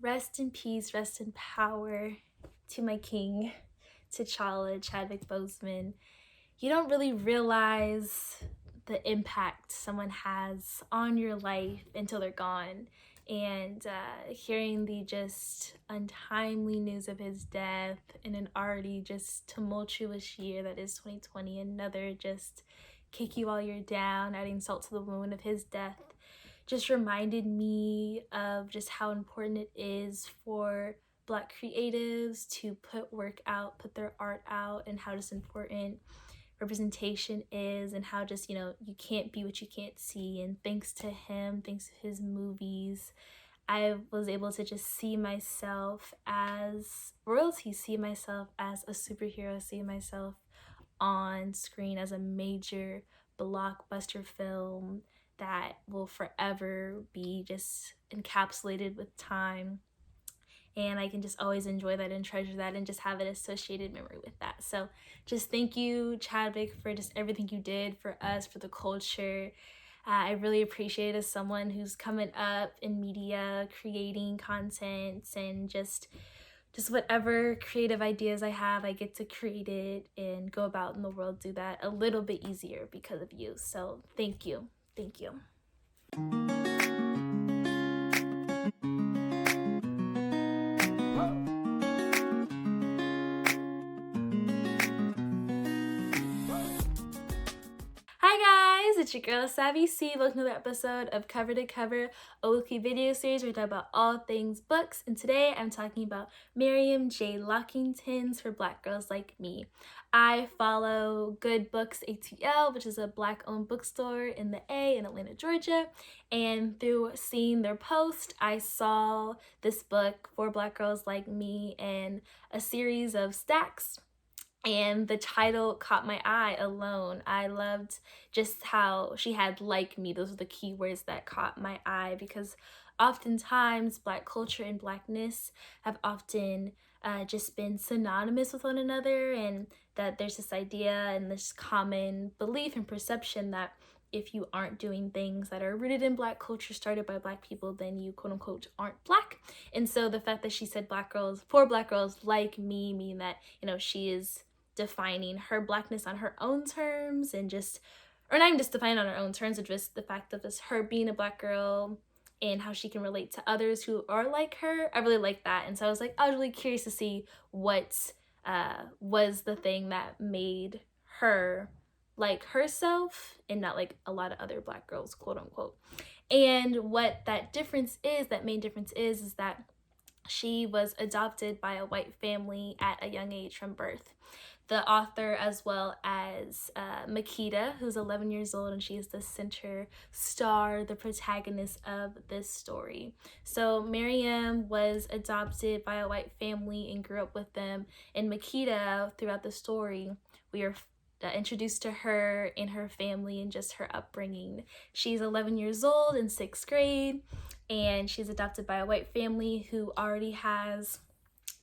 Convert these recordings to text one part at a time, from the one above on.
Rest in peace, rest in power to my king, T'Challa, Chadwick Boseman. You don't really realize the impact someone has on your life until they're gone. And hearing the just untimely news of his death in an already just tumultuous year that is 2020, another just kick you while you're down, adding salt to the wound of his death, just reminded me of just how important it is for Black creatives to put work out, put their art out, and how just important representation is, and how just, you can't be what you can't see. And thanks to him, thanks to his movies, I was able to just see myself as royalty, see myself as a superhero, see myself on screen as a major blockbuster film that will forever be just encapsulated with time. And I can just always enjoy that and treasure that and just have an associated memory with that. So just thank you, Chadwick, for just everything you did for us, for the culture. I really appreciate it as someone who's coming up in media, creating content, and just whatever creative ideas I have, I get to create it and go about in the world, do that a little bit easier because of you. So thank you. Thank you. Hi guys, it's your girl Savvy C. Welcome to another episode of Cover to Cover, a weekly video series where we talk about all things books. And today I'm talking about Mariam J. Lockington's For Black Girls Like Me. I follow Good Books ATL, which is a Black-owned bookstore in the A in Atlanta, Georgia. And through seeing their post, I saw this book, For Black Girls Like Me, in a series of stacks. And the title caught my eye alone. I loved just how she had like me. Those are the key words that caught my eye, because oftentimes Black culture and Blackness have often just been synonymous with one another, and that there's this idea and this common belief and perception that if you aren't doing things that are rooted in Black culture, started by Black people, then you quote unquote aren't Black. And so the fact that she said Black girls, for Black girls like me, mean that, she is defining her Blackness on her own terms, and just, or not even just defining on her own terms, but just the fact of this her being a Black girl and how she can relate to others who are like her. I really like that. And so I was really curious to see what was the thing that made her like herself and not like a lot of other Black girls, quote unquote. And what that difference is, that main difference is that she was adopted by a white family at a young age from birth. The author, as well as Makita, who's 11 years old, and she is the center star, the protagonist of this story. So Mariam was adopted by a white family and grew up with them. And Makita, throughout the story, we are introduced to her and her family and just her upbringing. She's 11 years old in 6th grade, and she's adopted by a white family who already has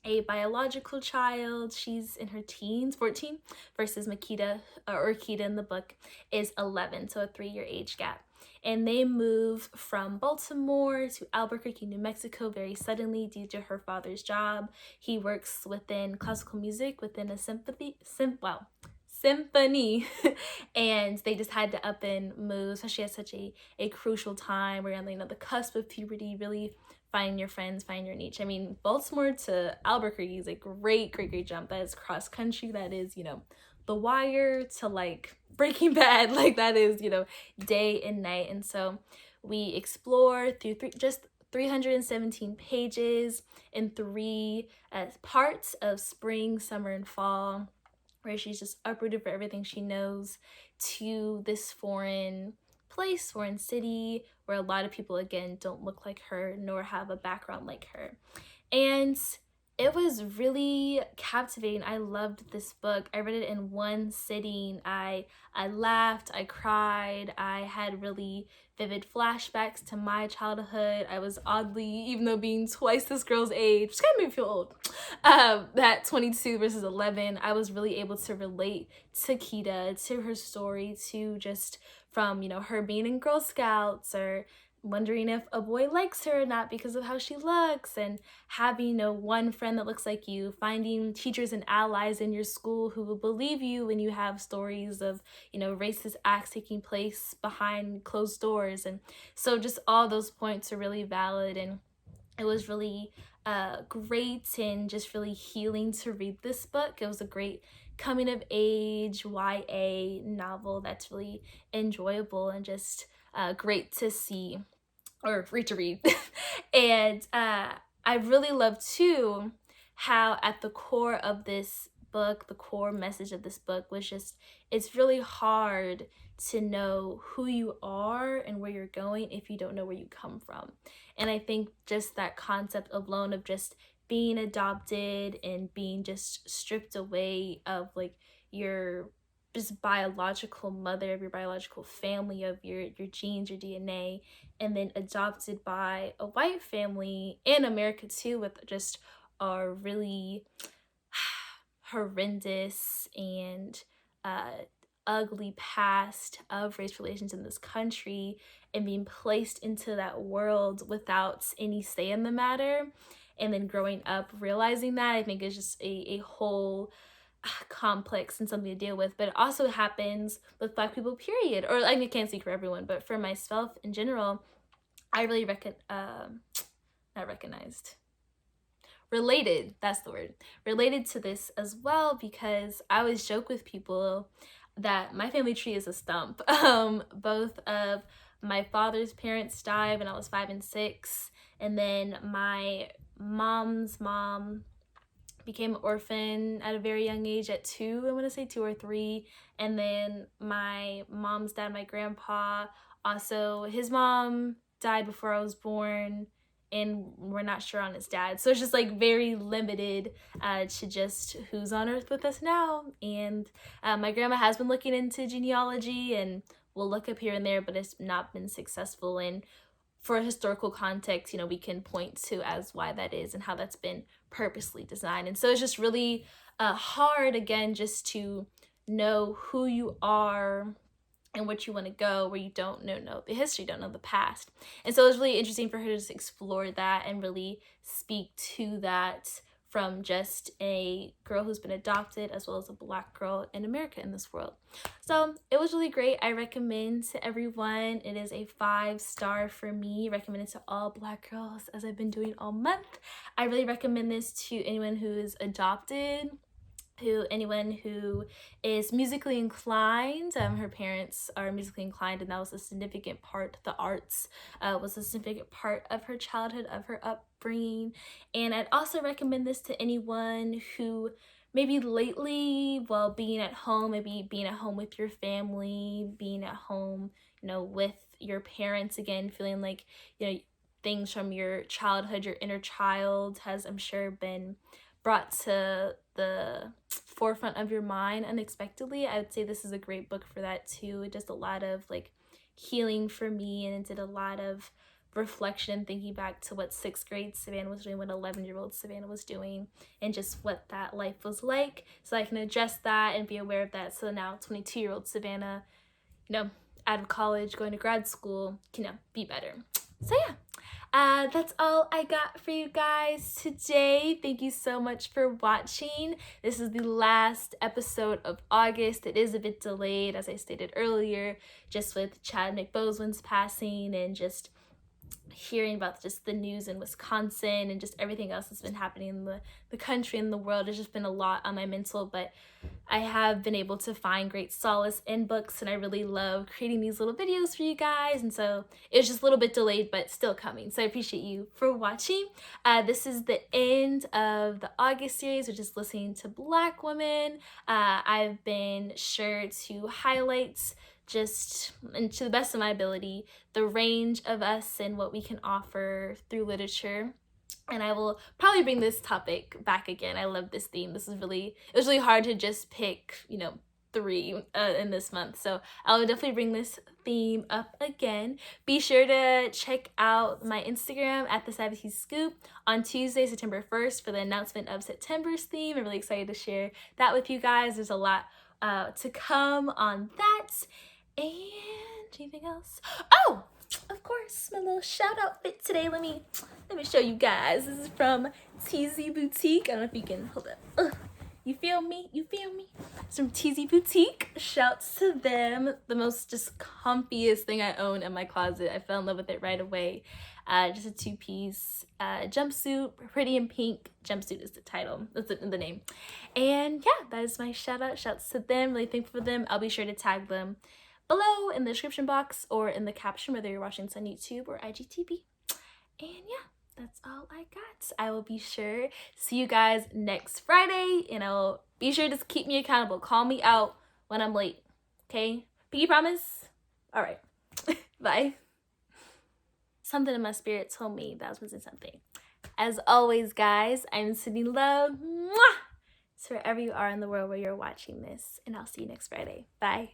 a biological child. She's in her teens, 14, versus Makita, or Kita in the book, is 11, so a 3-year age gap. And they move from Baltimore to Albuquerque, New Mexico very suddenly due to her father's job. He works within classical music, within a symphony, and they just had to up and move, especially at such a crucial time. We're on the cusp of puberty, really finding your friends, finding your niche. I mean, Baltimore to Albuquerque is a great jump. That is cross country. That is, The Wire to Breaking Bad. That is, day and night. And so we explore through just 317 pages in 3 parts of spring, summer, and fall, where she's just uprooted for everything she knows to this foreign place, foreign city, where a lot of people, again, don't look like her nor have a background like her. And it was really captivating. I loved this book. I read it in one sitting. I laughed, I cried, I had really vivid flashbacks to my childhood. I was oddly, even though being twice this girl's age, which kind of made me feel old, that 22 versus 11, I was really able to relate to Kita, to her story, to just from, her being in Girl Scouts, or wondering if a boy likes her or not because of how she looks, and having, you know, one friend that looks like you, finding teachers and allies in your school who will believe you when you have stories of, you know, racist acts taking place behind closed doors. And so just all those points are really valid, and it was really great and just really healing to read this book. It was a great coming of age YA novel that's really enjoyable and just great to see or free to read. And I really love too how at the core of this book, the core message of this book was just, it's really hard to know who you are and where you're going if you don't know where you come from. And I think just that concept alone of just being adopted and being just stripped away of like your just biological mother, of your biological family, of your genes, your DNA, and then adopted by a white family in America too, with just a really horrendous and ugly past of race relations in this country, and being placed into that world without any say in the matter, and then growing up realizing that, I think is just a whole complex and something to deal with. But it also happens with Black people, period. Or I mean, I can't speak for everyone, but for myself in general, I really not recognized, related, that's the word, related to this as well, because I always joke with people that my family tree is a stump. Both of my father's parents died when I was 5 and 6, and then my mom's mom became an orphan at a very young age at 2, I want to say 2 or 3. And then my mom's dad, my grandpa, also his mom died before I was born, and we're not sure on his dad. So it's just like very limited to just who's on earth with us now. And my grandma has been looking into genealogy and will look up here and there, but it's not been successful. And for historical context, you know, we can point to as why that is and how that's been purposely designed. And so it's just really hard, again, just to know who you are and what you want to go, where you don't know the history, don't know the past. And so it was really interesting for her to just explore that and really speak to that from just a girl who's been adopted as well as a Black girl in America in this world. So it was really great. I recommend to everyone. It is a 5-star for me. Recommend it to all Black girls, as I've been doing all month. I really recommend this to anyone who is adopted, anyone who is musically inclined. Her parents are musically inclined, and that was a significant part. The arts was a significant part of her childhood, of her upbringing. And I'd also recommend this to anyone who maybe lately, while being at home, maybe being at home with your family, being at home, you know, with your parents again, feeling like, you know, things from your childhood, your inner child has, I'm sure, been brought to the forefront of your mind unexpectedly. I would say this is a great book for that too. It does a lot of like healing for me, and it did a lot of reflection, thinking back to what 6th grade Savannah was doing, what 11-year-old Savannah was doing, and just what that life was like, so I can address that and be aware of that. So now 22-year-old Savannah, you know, out of college, going to grad school, can, you know, be better. So yeah, that's all I got for you guys today. Thank you so much for watching. This is the last episode of August. It is a bit delayed, as I stated earlier, just with Chadwick Boseman's passing and just hearing about just the news in Wisconsin and just everything else that's been happening in the country and the world. It's just been a lot on my mental, but I have been able to find great solace in books, and I really love creating these little videos for you guys. And so it was just a little bit delayed, but still coming. So I appreciate you for watching. This is the end of the August series, which is listening to Black women. I've been sure to highlight, just and to the best of my ability, the range of us and what we can offer through literature. And I will probably bring this topic back again. I love this theme. It was really hard to just pick, you know, 3 in this month. So I'll definitely bring this theme up again. Be sure to check out my Instagram at the Savvy Scoop on Tuesday, September 1st for the announcement of September's theme. I'm really excited to share that with you guys. There's a lot to come on that. And anything else? Oh! of course, my little shout out fit today. Let me show you guys. This is from TZ Boutique. I don't know if you can hold up. You feel me? You feel me? It's from TZ Boutique. Shouts to them. The most just comfiest thing I own in my closet. I fell in love with it right away. Just a two-piece jumpsuit, pretty in pink. Jumpsuit is the title. That's the name. And yeah, that is my shout out. Shouts to them. Really thankful for them. I'll be sure to tag them below in the description box or in the caption, whether you're watching this on YouTube or IGTV. And yeah, that's all I got. I will be sure to see you guys next Friday, and I will be sure to keep me accountable. Call me out when I'm late, okay? Pinky promise? All right. Bye. Something in my spirit told me that I was missing something. As always, guys, I'm sending love to wherever you are in the world where you're watching this, and I'll see you next Friday. Bye.